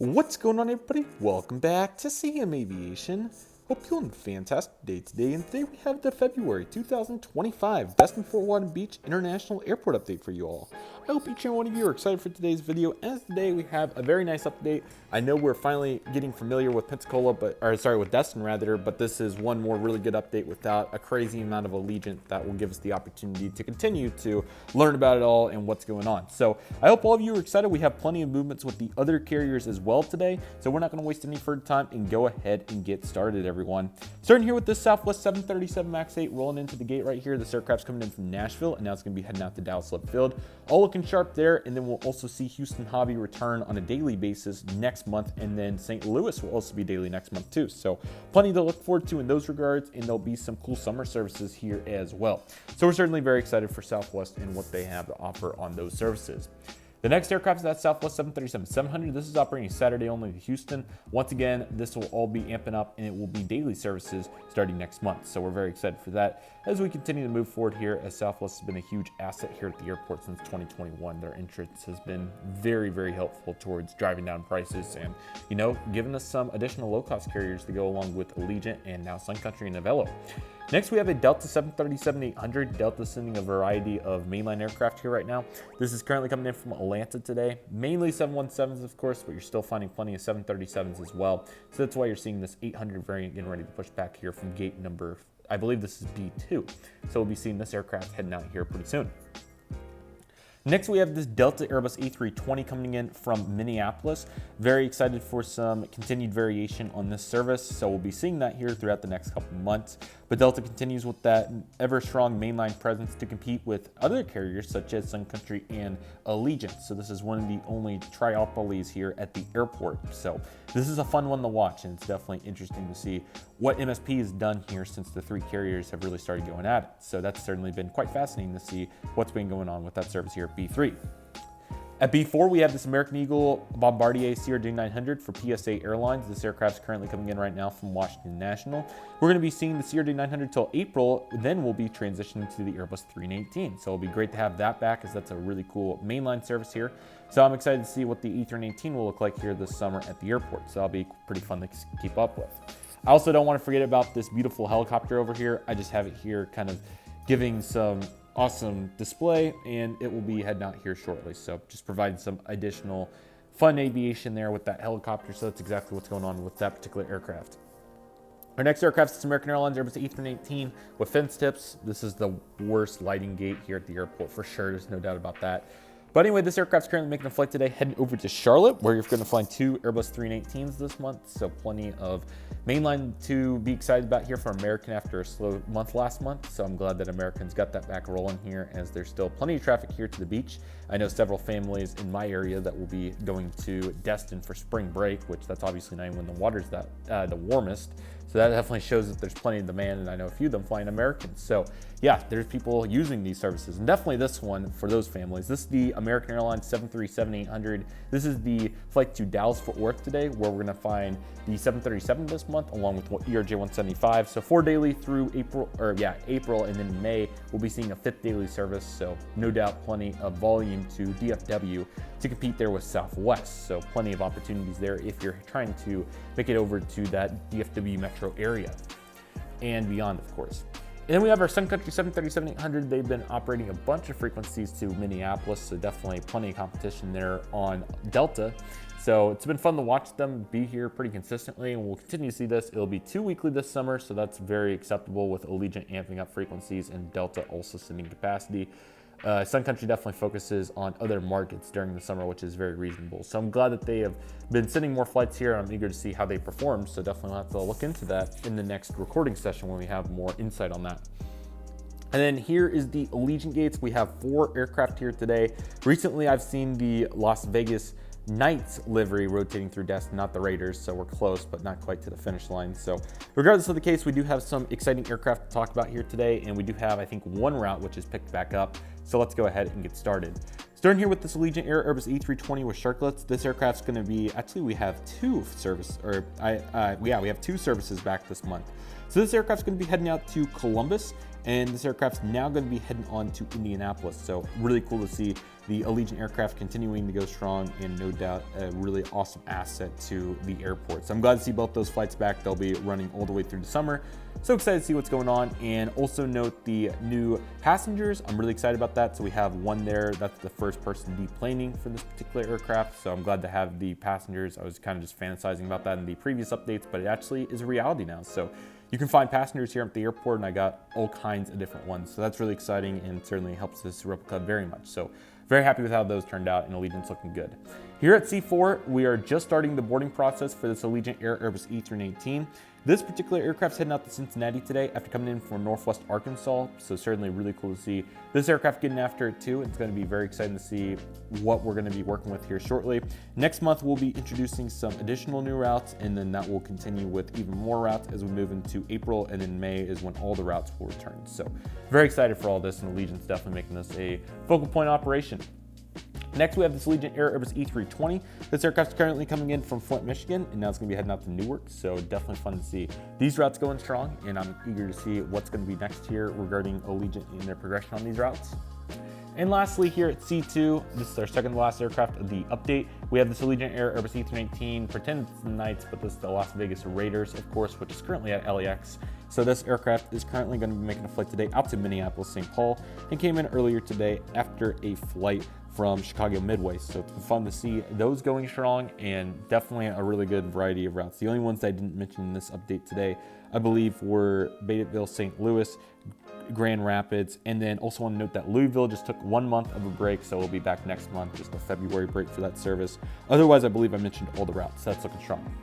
What's going on, everybody? Welcome back to CM Aviation. Hope you're having a fantastic day today, and today we have the February 2025 Destin Fort Walton Beach International Airport update for you all. I hope each and one of you are excited for today's video, as today we have a very nice update. I know we're finally getting familiar with with Destin rather, but this is one more really good update without a crazy amount of Allegiant that will give us the opportunity to continue to learn about it all and what's going on. So I hope all of you are excited. We have plenty of movements with the other carriers as well today, so we're not going to waste any further time and go ahead and get started, everyone. Starting here with this Southwest 737 MAX 8 rolling into the gate right here. This aircraft's coming in from Nashville, and now it's going to be heading out to Dallas Love Field. All looking sharp there, and then we'll also see Houston Hobby return on a daily basis next month, and then St. Louis will also be daily next month too. So plenty to look forward to in those regards, and there'll be some cool summer services here as well. So we're certainly very excited for Southwest and what they have to offer on those services. The next aircraft is that Southwest 737-700. This is operating Saturday only to Houston. Once again, this will all be amping up, and it will be daily services starting next month. So we're very excited for that as we continue to move forward here, as Southwest has been a huge asset here at the airport since 2021. Their entrance has been very, very helpful towards driving down prices and, giving us some additional low-cost carriers to go along with Allegiant and now Sun Country and Avelo. Next, we have a Delta 737-800. Delta sending a variety of mainline aircraft here right now. This is currently coming in from Atlanta today. Mainly 717s, of course, but you're still finding plenty of 737s as well. So that's why you're seeing this 800 variant getting ready to push back here from gate number, I believe this is B2. So we'll be seeing this aircraft heading out here pretty soon. Next, we have this Delta Airbus A320 coming in from Minneapolis. Very excited for some continued variation on this service, so we'll be seeing that here throughout the next couple months. But Delta continues with that ever-strong mainline presence to compete with other carriers such as Sun Country and Allegiant. So this is one of the only triopolies here at the airport. So this is a fun one to watch, and it's definitely interesting to see what MSP has done here since the three carriers have really started going at it. So that's certainly been quite fascinating to see what's been going on with that service here at B3. At B4, we have this American Eagle Bombardier CRJ-900 for PSA Airlines. This aircraft is currently coming in right now from Washington National. We're going to be seeing the CRJ-900 till April, then we'll be transitioning to the Airbus 318. So it'll be great to have that back, as that's a really cool mainline service here. So I'm excited to see what the E318 will look like here this summer at the airport. So that'll be pretty fun to keep up with. I also don't want to forget about this beautiful helicopter over here. I just have it here kind of giving some awesome display, and it will be heading out here shortly. So just providing some additional fun aviation there with that helicopter. So that's exactly what's going on with that particular aircraft. Our next aircraft is American Airlines Airbus A318 with fence tips. This is the worst lighting gate here at the airport for sure. There's no doubt about that. But anyway, this aircraft's currently making a flight today, heading over to Charlotte, where you're going to find two Airbus 318s this month. So plenty of mainline to be excited about here for American after a slow month last month. So I'm glad that American's got that back rolling here, as there's still plenty of traffic here to the beach. I know several families in my area that will be going to Destin for spring break, which that's obviously not when the water's the warmest. So that definitely shows that there's plenty of demand, and I know a few of them flying Americans. So yeah, there's people using these services, and definitely this one for those families. This is the American Airlines 737-800. This is the flight to Dallas Fort Worth today, where we're gonna find the 737 this month, along with ERJ 175. So 4 daily through April, and then May, we'll be seeing a 5th daily service. So no doubt plenty of volume to DFW to compete there with Southwest. So plenty of opportunities there if you're trying to make it over to that DFW metro area and beyond, of course. And then we have our Sun Country 737-800. They've been operating a bunch of frequencies to Minneapolis, so definitely plenty of competition there on Delta. So it's been fun to watch them be here pretty consistently, and we'll continue to see this. It'll be 2 weekly this summer, so that's very acceptable with Allegiant amping up frequencies and Delta also sending capacity. Sun Country definitely focuses on other markets during the summer, which is very reasonable. So I'm glad that they have been sending more flights here, and I'm eager to see how they perform. So definitely we'll have to look into that in the next recording session when we have more insight on that. And then here is the Allegiant gates. We have 4 aircraft here today. Recently, I've seen the Las Vegas Knights livery rotating through Destin, not the Raiders, so we're close, but not quite to the finish line. So regardless of the case, we do have some exciting aircraft to talk about here today, and we do have, I think, one route which is picked back up. So let's go ahead and get started. Starting here with this Allegiant Air Airbus A320 with Shotcut. This aircraft's going to be, actually we have two services back this month. So this aircraft's going to be heading out to Columbus, and this aircraft's now going to be heading on to Indianapolis. So really cool to see the Allegiant aircraft continuing to go strong, and no doubt a really awesome asset to the airport. So I'm glad to see both those flights back. They'll be running all the way through the summer. So excited to see what's going on. And also note the new passengers. I'm really excited about that. So we have one there. That's the first person deplaning for this particular aircraft. So I'm glad to have the passengers. I was kind of just fantasizing about that in the previous updates, but it actually is a reality now. So you can find passengers here at the airport, and I got all kinds of different ones. So that's really exciting and certainly helps this replica very much. So very happy with how those turned out, and Allegiant's looking good. Here at C4, we are just starting the boarding process for this Allegiant Air Airbus E319. This particular aircraft's heading out to Cincinnati today after coming in from Northwest Arkansas, so certainly really cool to see this aircraft getting after it too. It's going to be very exciting to see what we're going to be working with here shortly. Next month, we'll be introducing some additional new routes, and then that will continue with even more routes as we move into April, and in May is when all the routes will return. So very excited for all this, and Allegiant's definitely making this a focal point operation. Next, we have this Allegiant Air Airbus E320. This aircraft's currently coming in from Flint, Michigan, and now it's going to be heading out to Newark. So definitely fun to see these routes going strong, and I'm eager to see what's going to be next here regarding Allegiant and their progression on these routes. And lastly, here at C2, this is our second to last aircraft of the update. We have this Allegiant Air Airbus E319, pretend it's the Knights, but this is the Las Vegas Raiders, of course, which is currently at LAX. So this aircraft is currently going to be making a flight today out to Minneapolis, St. Paul, and came in earlier today after a flight from Chicago Midway. So it's fun to see those going strong, and definitely a really good variety of routes. The only ones I didn't mention in this update today, I believe, were Betaville, St. Louis, Grand Rapids, and then also want to note that Louisville just took 1 month of a break, so we'll be back next month, just a February break for that service. Otherwise, I believe I mentioned all the routes. That's looking strong.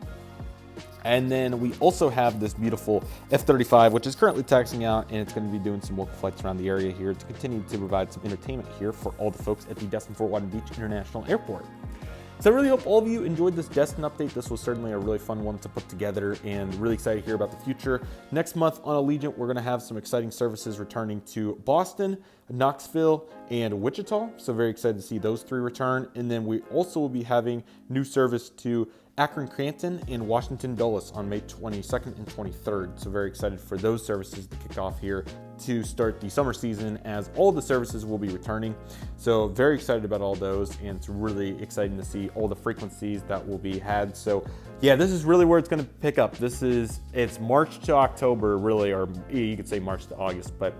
And then we also have this beautiful F-35, which is currently taxiing out, and it's going to be doing some local flights around the area here to continue to provide some entertainment here for all the folks at the Destin Fort Walton Beach International Airport. So I really hope all of you enjoyed this Destin update. This was certainly a really fun one to put together, and really excited to hear about the future. Next month on Allegiant, we're going to have some exciting services returning to Boston, Knoxville, and Wichita. So very excited to see those three return. And then we also will be having new service to Akron, Canton, and Washington Dulles on May 22nd and 23rd. So very excited for those services to kick off here to start the summer season, as all the services will be returning. So very excited about all those, and it's really exciting to see all the frequencies that will be had. So yeah, this is really where it's going to pick up. It's March to October really, or you could say March to August, but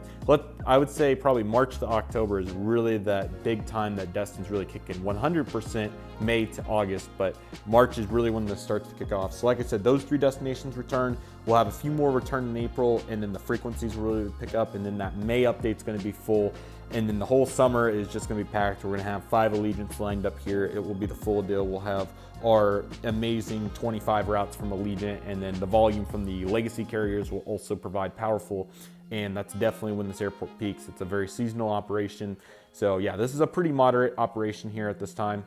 I would say probably March to October is really that big time that Destin's really kicking. 100% May to August, but March is really when this starts to kick off. So like I said, those three destinations return. We'll have a few more return in April, and then the frequencies will really pick up, and then that May update's going to be full, and then the whole summer is just going to be packed. We're going to have 5 Allegiants lined up here. It will be the full deal. We'll have our amazing 25 routes from Allegiant, and then the volume from the legacy carriers will also provide powerful, and that's definitely when this airport peaks. It's a very seasonal operation. So yeah, this is a pretty moderate operation here at this time.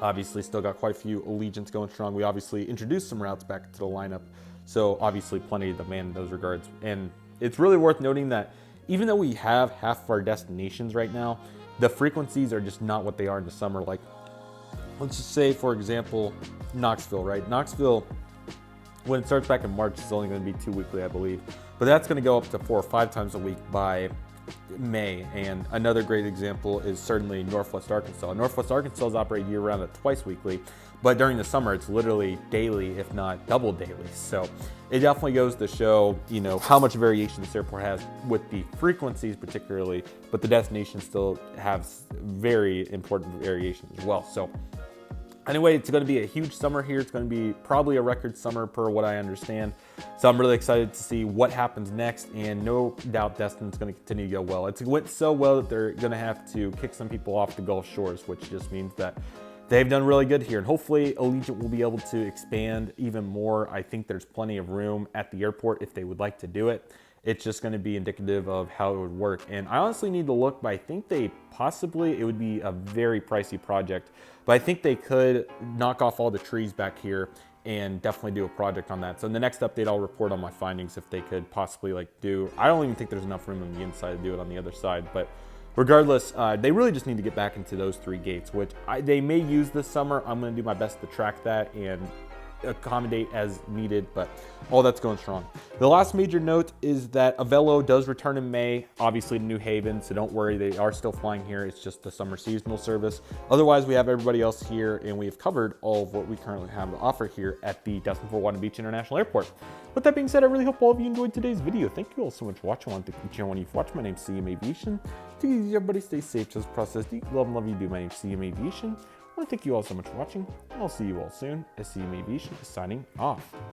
Obviously still got quite a few Allegiants going strong. We obviously introduced some routes back to the lineup, so obviously plenty of demand in those regards. And it's really worth noting that even though we have half of our destinations right now, the frequencies are just not what they are in the summer. Like, let's just say, for example, Knoxville, right? Knoxville, when it starts back in March, it's only going to be 2 weekly, I believe. But that's going to go up to 4 or 5 times a week by May. And another great example is certainly Northwest Arkansas. Northwest Arkansas is operated year-round at twice weekly, but during the summer, it's literally daily, if not double daily. So it definitely goes to show, how much variation this airport has with the frequencies particularly, but the destinations still have very important variation as well. So anyway, it's going to be a huge summer here. It's going to be probably a record summer per what I understand. So I'm really excited to see what happens next, and no doubt Destin's going to continue to go well. It went so well that they're going to have to kick some people off the Gulf Shores, which just means that they've done really good here, and hopefully Allegiant will be able to expand even more. I think there's plenty of room at the airport if they would like to do it. It's just going to be indicative of how it would work. And I honestly need to look, but I think it would be a very pricey project, but I think they could knock off all the trees back here and definitely do a project on that. So in the next update, I'll report on my findings if they could possibly I don't even think there's enough room on the inside to do it on the other side, but regardless, they really just need to get back into those 3 gates, which they may use this summer. I'm going to do my best to track that and accommodate as needed, but all that's going strong. The last major note is that Avelo does return in May, obviously to New Haven, so don't worry, they are still flying here. It's just the summer seasonal service. Otherwise, we have everybody else here, and we have covered all of what we currently have to offer here at the Destin Fort Walton Beach International Airport. With that being said, I really hope all of you enjoyed today's video. Thank you all so much for watching. I want to thank each and one of you for watching. My name's CM Aviation. Take it easy, everybody. Stay safe. Just process deep. Love and love you do. My name's CM Aviation. I want to thank you all so much for watching, and I'll see you all soon as CM Aviation is signing off.